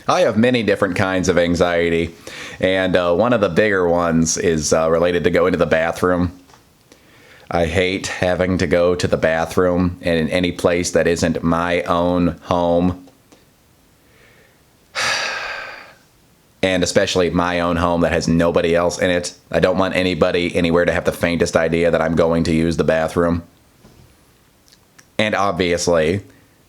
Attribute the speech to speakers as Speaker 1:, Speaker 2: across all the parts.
Speaker 1: I have many different kinds of anxiety, and one of the bigger ones is related to going to the bathroom. I hate having to go to the bathroom in any place that isn't my own home. And especially my own home that has nobody else in it. I don't want anybody anywhere to have the faintest idea that I'm going to use the bathroom. And obviously,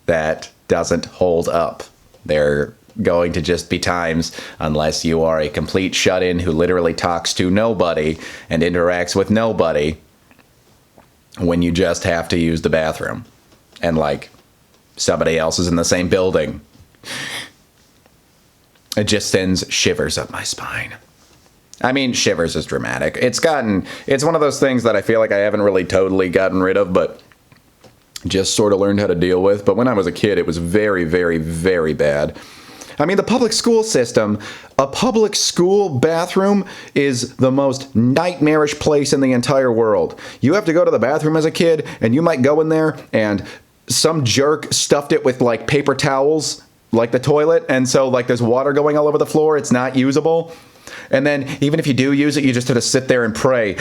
Speaker 1: that doesn't hold up. They're going to just be times, unless you are a complete shut-in who literally talks to nobody and interacts with nobody, when you just have to use the bathroom. And like, somebody else is in the same building. It just sends shivers up my spine. I mean, shivers is dramatic. It's one of those things that I feel like I haven't really totally gotten rid of, but just sort of learned how to deal with. But when I was a kid, it was very, very, very bad. I mean, the public school system, a public school bathroom is the most nightmarish place in the entire world. You have to go to the bathroom as a kid, and you might go in there, and some jerk stuffed it with, like, paper towels, like the toilet, and so, like, there's water going all over the floor. It's not usable. And then, even if you do use it, you just have to sit there and pray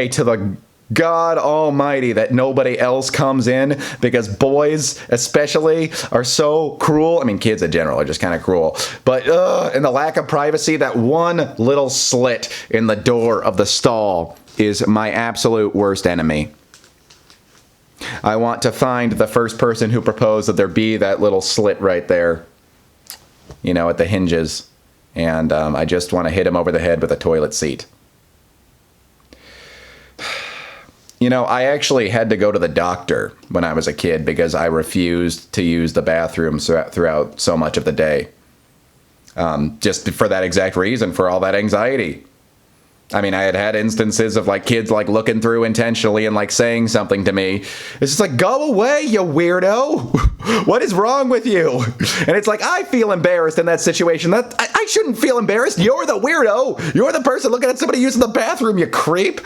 Speaker 1: to the God Almighty that nobody else comes in, because boys especially are so cruel. I mean, kids in general are just kind of cruel. But and the lack of privacy, that one little slit in the door of the stall is my absolute worst enemy. I want to find the first person who proposed that there be that little slit right there, you know, at the hinges. And I just want to hit him over the head with a toilet seat. You know, I actually had to go to the doctor when I was a kid because I refused to use the bathroom throughout so much of the day. Just for that exact reason, for all that anxiety. I mean, I had instances of, like, kids, like, looking through intentionally and, like, saying something to me. It's just like, go away, you weirdo. What is wrong with you? And it's like, I feel embarrassed in that situation. I shouldn't feel embarrassed. You're the weirdo. You're the person looking at somebody using the bathroom, you creep.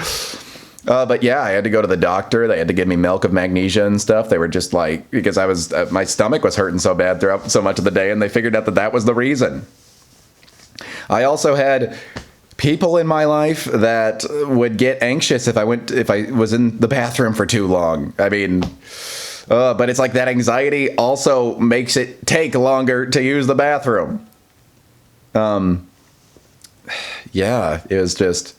Speaker 1: But yeah, I had to go to the doctor. They had to give me milk of magnesia and stuff. They were just like, because I was, my stomach was hurting so bad throughout so much of the day, and they figured out that that was the reason. I also had people in my life that would get anxious if I was in the bathroom for too long. I mean, but it's like that anxiety also makes it take longer to use the bathroom. Yeah, it was just,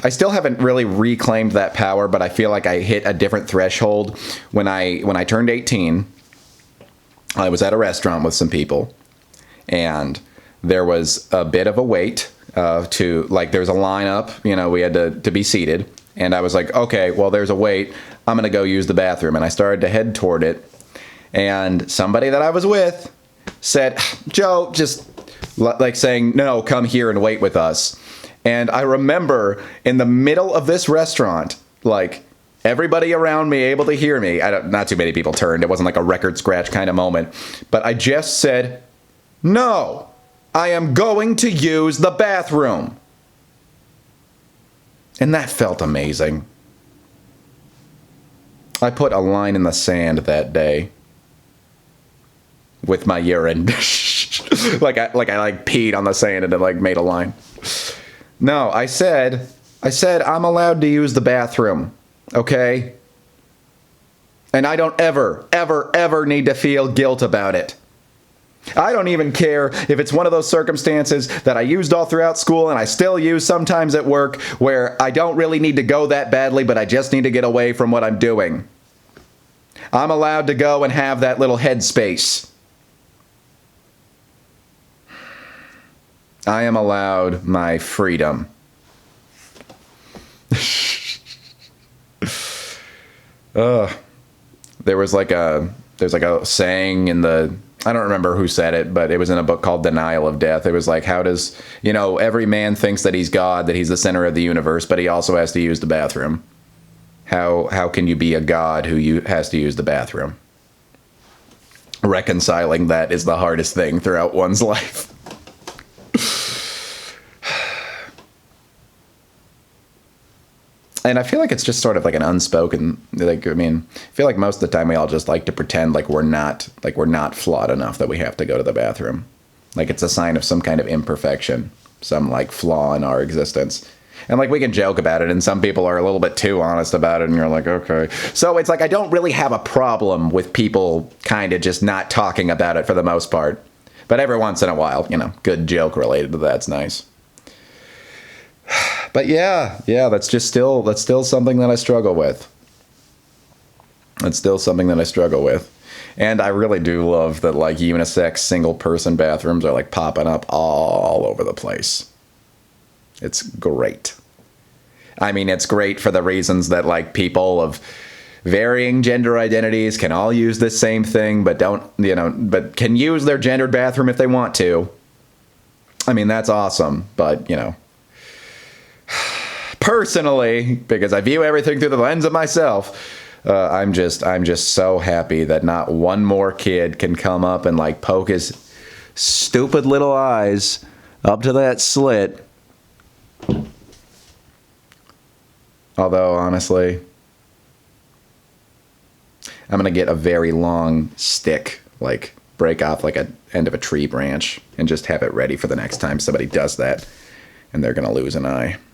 Speaker 1: I still haven't really reclaimed that power, but I feel like I hit a different threshold when I turned 18. I was at a restaurant with some people, and there was a bit of a wait there was a lineup, you know, we had to be seated, and I was like, okay, well, there's a wait, I'm gonna go use the bathroom, and I started to head toward it, and somebody that I was with said, Joe, just like saying, no, come here and wait with us. And I remember in the middle of this restaurant, like, everybody around me able to hear me. Not too many people turned. It wasn't like a record scratch kind of moment. But I just said, no, I am going to use the bathroom. And that felt amazing. I put a line in the sand that day with my urine. like I peed on the sand and it, like, made a line. No, I said I'm allowed to use the bathroom, okay? And I don't ever need to feel guilt about it. I don't even care if it's one of those circumstances that I used all throughout school and I still use sometimes at work, where I don't really need to go that badly, but I just need to get away from what I'm doing. I'm allowed to go and have that little headspace. I am allowed my freedom. There's like a saying in I don't remember who said it, but it was in a book called Denial of Death. It was like, how does, every man thinks that he's God, that he's the center of the universe, but he also has to use the bathroom. How can you be a God who has to use the bathroom? Reconciling that is the hardest thing throughout one's life. And I feel like it's just sort of like an unspoken, I feel like most of the time we all just like to pretend like we're not flawed enough that we have to go to the bathroom. Like it's a sign of some kind of imperfection, some like flaw in our existence. And like we can joke about it, and some people are a little bit too honest about it, and you're like, okay. So it's like I don't really have a problem with people kind of just not talking about it for the most part. But every once in a while, you know, good joke related to that's nice. But yeah, that's still something that I struggle with. It's still something that I struggle with. And I really do love that like unisex single person bathrooms are like popping up all over the place. It's great. I mean, it's great for the reasons that like people of varying gender identities can all use the same thing, but but can use their gendered bathroom if they want to. I mean, that's awesome. But, personally, because I view everything through the lens of myself, I'm just so happy that not one more kid can come up and like poke his stupid little eyes up to that slit. Although, honestly, I'm going to get a very long stick, like break off like an end of a tree branch and just have it ready for the next time somebody does that, and they're going to lose an eye.